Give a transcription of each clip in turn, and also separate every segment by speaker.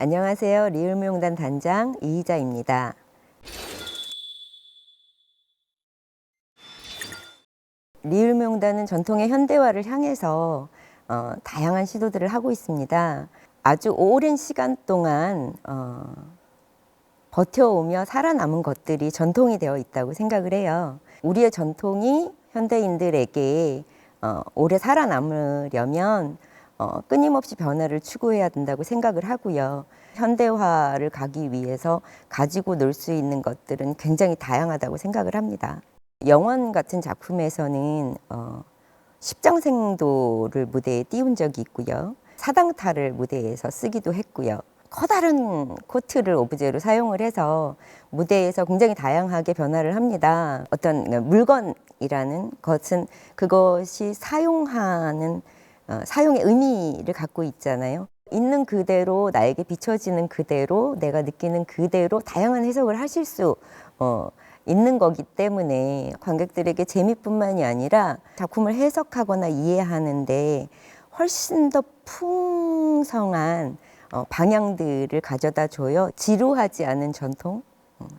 Speaker 1: 안녕하세요. 리을무용단 단장 이희자입니다. 리을무용단은 전통의 현대화를 향해서 다양한 시도들을 하고 있습니다. 아주 오랜 시간 동안 버텨오며 살아남은 것들이 전통이 되어 있다고 생각을 해요. 우리의 전통이 현대인들에게 오래 살아남으려면 끊임없이 변화를 추구해야 된다고 생각을 하고요. 현대화를 가기 위해서 가지고 놀 수 있는 것들은 굉장히 다양하다고 생각을 합니다. 영원 같은 작품에서는 십장생도를 무대에 띄운 적이 있고요. 사당탈을 무대에서 쓰기도 했고요. 커다란 코트를 오브제로 사용을 해서 무대에서 굉장히 다양하게 변화를 합니다. 어떤 물건이라는 것은 그것이 사용하는 사용의 의미를 갖고 있잖아요. 있는 그대로 나에게 비춰지는 그대로 내가 느끼는 그대로 다양한 해석을 하실 수 있는 거기 때문에 관객들에게 재미뿐만이 아니라 작품을 해석하거나 이해하는데 훨씬 더 풍성한 방향들을 가져다 줘요. 지루하지 않은 전통,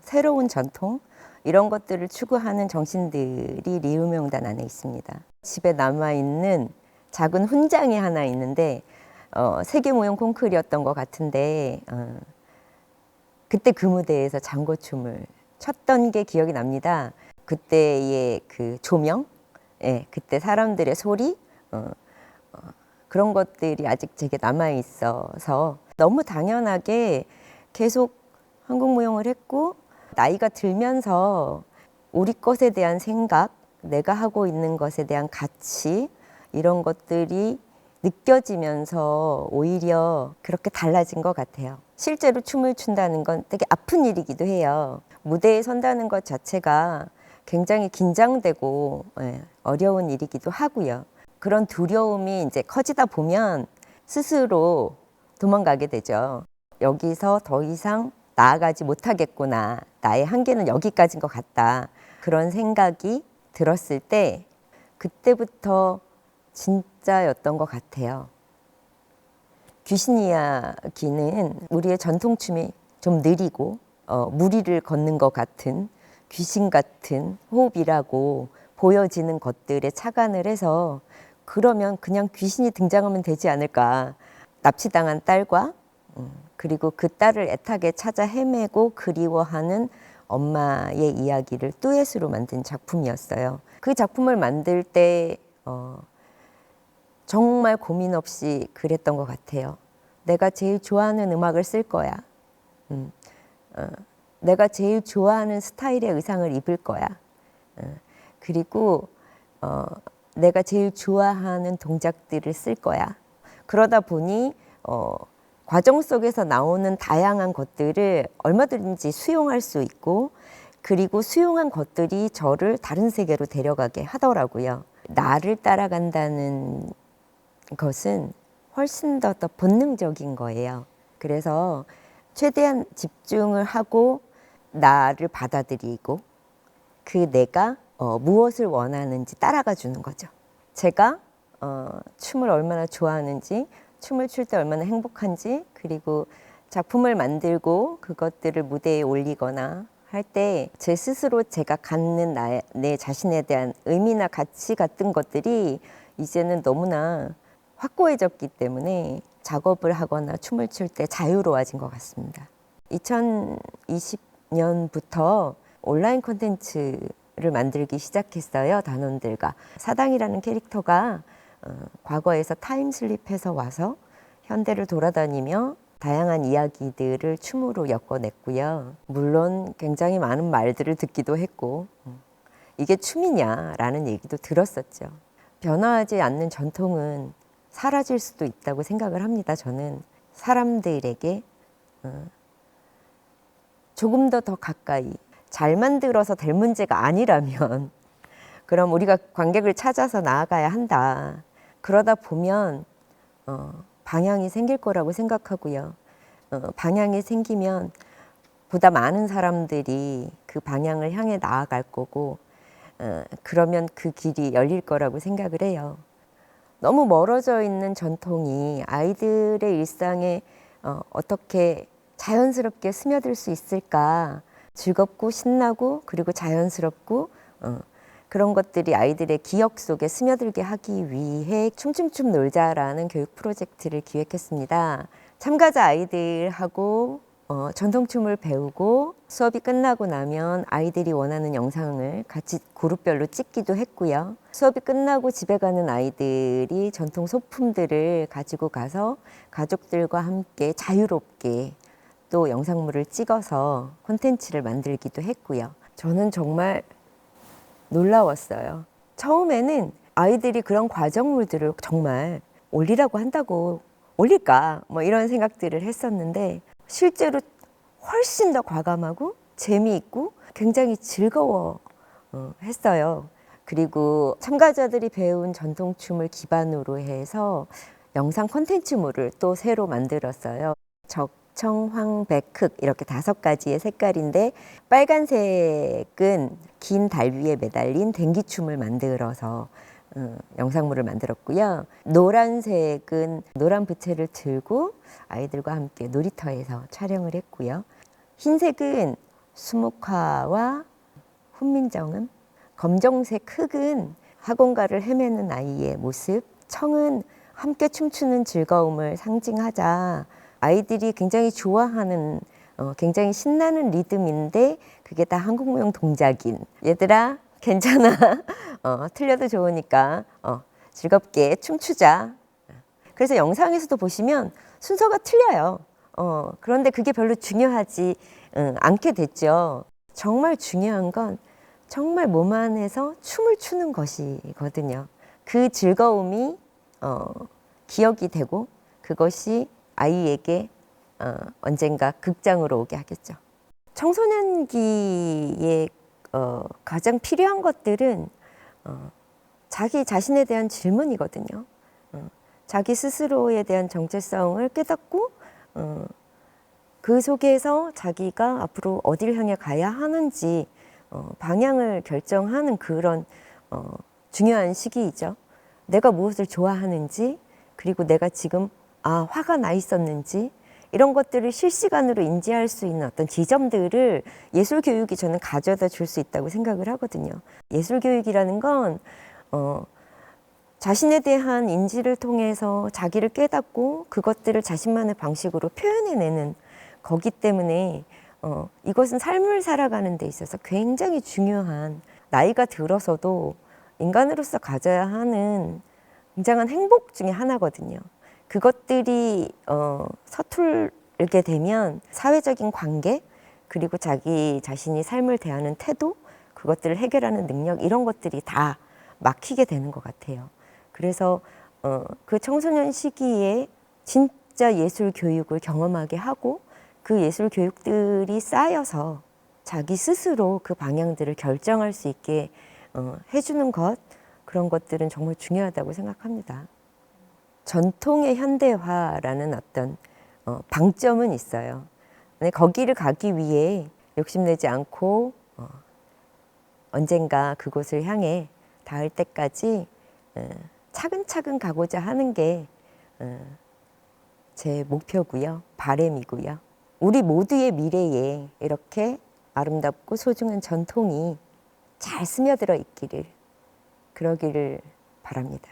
Speaker 1: 새로운 전통 이런 것들을 추구하는 정신들이 리을무용단 안에 있습니다. 집에 남아있는 작은 훈장이 하나 있는데 세계무용 콩쿠르였던 것 같은데 그때 그 무대에서 장고춤을 췄던 게 기억이 납니다. 그때의 그 조명, 그때 사람들의 소리 그런 것들이 아직 제게 남아 있어서 너무 당연하게 계속 한국무용을 했고 나이가 들면서 우리 것에 대한 생각, 내가 하고 있는 것에 대한 가치 이런 것들이 느껴지면서 오히려 그렇게 달라진 것 같아요. 실제로 춤을 춘다는 건 되게 아픈 일이기도 해요. 무대에 선다는 것 자체가 굉장히 긴장되고 어려운 일이기도 하고요. 그런 두려움이 이제 커지다 보면 스스로 도망가게 되죠. 여기서 더 이상 나아가지 못하겠구나. 나의 한계는 여기까지인 것 같다. 그런 생각이 들었을 때 그때부터 진짜였던 것 같아요. 귀신 이야기는 우리의 전통춤이 좀 느리고 무리를 걷는 것 같은 귀신 같은 호흡이라고 보여지는 것들에 착안을 해서 그러면 그냥 귀신이 등장하면 되지 않을까. 납치당한 딸과 그리고 그 딸을 애타게 찾아 헤매고 그리워하는 엄마의 이야기를 듀엣으로 만든 작품이었어요. 그 작품을 만들 때 정말 고민 없이 그랬던 것 같아요. 내가 제일 좋아하는 음악을 쓸 거야. 내가 제일 좋아하는 스타일의 의상을 입을 거야. 그리고 내가 제일 좋아하는 동작들을 쓸 거야. 그러다 보니 과정 속에서 나오는 다양한 것들을 얼마든지 수용할 수 있고 그리고 수용한 것들이 저를 다른 세계로 데려가게 하더라고요. 나를 따라간다는 것은 훨씬 더 본능적인 거예요. 그래서 최대한 집중을 하고 나를 받아들이고 그 내가 무엇을 원하는지 따라가 주는 거죠. 제가 춤을 얼마나 좋아하는지, 춤을 출 때 얼마나 행복한지, 그리고 작품을 만들고 그것들을 무대에 올리거나 할 때 제 스스로 제가 갖는 내 자신에 대한 의미나 가치 같은 것들이 이제는 너무나 확고해졌기 때문에 작업을 하거나 춤을 출 때 자유로워진 것 같습니다. 2020년부터 온라인 콘텐츠를 만들기 시작했어요. 단원들과. 사당이라는 캐릭터가 과거에서 타임슬립해서 와서 현대를 돌아다니며 다양한 이야기들을 춤으로 엮어냈고요. 물론 굉장히 많은 말들을 듣기도 했고 이게 춤이냐라는 얘기도 들었었죠. 변화하지 않는 전통은 사라질 수도 있다고 생각을 합니다. 저는 사람들에게 조금 더 가까이 잘 만들어서 될 문제가 아니라면 그럼 우리가 관객을 찾아서 나아가야 한다. 그러다 보면 방향이 생길 거라고 생각하고요. 방향이 생기면 보다 많은 사람들이 그 방향을 향해 나아갈 거고 그러면 그 길이 열릴 거라고 생각을 해요. 너무 멀어져 있는 전통이 아이들의 일상에 어떻게 자연스럽게 스며들 수 있을까? 즐겁고 신나고 그리고 자연스럽고 그런 것들이 아이들의 기억 속에 스며들게 하기 위해 춤춤춤 놀자라는 교육 프로젝트를 기획했습니다. 참가자 아이들하고 전통춤을 배우고 수업이 끝나고 나면 아이들이 원하는 영상을 같이 그룹별로 찍기도 했고요. 수업이 끝나고 집에 가는 아이들이 전통 소품들을 가지고 가서 가족들과 함께 자유롭게 또 영상물을 찍어서 콘텐츠를 만들기도 했고요. 저는 정말 놀라웠어요. 처음에는 아이들이 그런 과정물들을 정말 올리라고 한다고 올릴까? 뭐 이런 생각들을 했었는데 실제로 훨씬 더 과감하고 재미있고 굉장히 즐거워 했어요. 그리고 참가자들이 배운 전통춤을 기반으로 해서 영상 콘텐츠물을 또 새로 만들었어요. 적청, 황, 백, 흑 이렇게 5가지의 색깔인데 빨간색은 긴 달 위에 매달린 댕기춤을 만들어서 영상물을 만들었고요. 노란색은 노란 부채를 들고 아이들과 함께 놀이터에서 촬영을 했고요. 흰색은 수묵화와 훈민정음, 검정색 흑은 학원가를 헤매는 아이의 모습, 청은 함께 춤추는 즐거움을 상징하자 아이들이 굉장히 좋아하는 굉장히 신나는 리듬인데 그게 다 한국무용 동작인 얘들아 괜찮아 틀려도 좋으니까 즐겁게 춤추자. 그래서 영상에서도 보시면 순서가 틀려요. 그런데 그게 별로 중요하지 않게 됐죠. 정말 중요한 건 정말 몸 안에서 춤을 추는 것이거든요. 그 즐거움이 기억이 되고 그것이 아이에게 언젠가 극장으로 오게 하겠죠. 청소년기에 가장 필요한 것들은 자기 자신에 대한 질문이거든요. 자기 스스로에 대한 정체성을 깨닫고 그 속에서 자기가 앞으로 어디를 향해 가야 하는지 방향을 결정하는 그런 중요한 시기이죠. 내가 무엇을 좋아하는지 그리고 내가 지금 화가 나 있었는지 이런 것들을 실시간으로 인지할 수 있는 어떤 지점들을 예술 교육이 저는 가져다 줄 수 있다고 생각을 하거든요. 예술 교육이라는 건 자신에 대한 인지를 통해서 자기를 깨닫고 그것들을 자신만의 방식으로 표현해내는 거기 때문에 이것은 삶을 살아가는 데 있어서 굉장히 중요한 나이가 들어서도 인간으로서 가져야 하는 굉장한 행복 중에 하나거든요. 그것들이 서툴게 되면 사회적인 관계 그리고 자기 자신이 삶을 대하는 태도 그것들을 해결하는 능력 이런 것들이 다 막히게 되는 것 같아요. 그래서 그 청소년 시기에 진짜 예술 교육을 경험하게 하고 그 예술 교육들이 쌓여서 자기 스스로 그 방향들을 결정할 수 있게 해주는 것 그런 것들은 정말 중요하다고 생각합니다. 전통의 현대화라는 어떤 방점은 있어요. 근데 거기를 가기 위해 욕심내지 않고 언젠가 그곳을 향해 닿을 때까지 차근차근 가고자 하는 게 제 목표고요. 바람이고요. 우리 모두의 미래에 이렇게 아름답고 소중한 전통이 잘 스며들어 있기를 그러기를 바랍니다.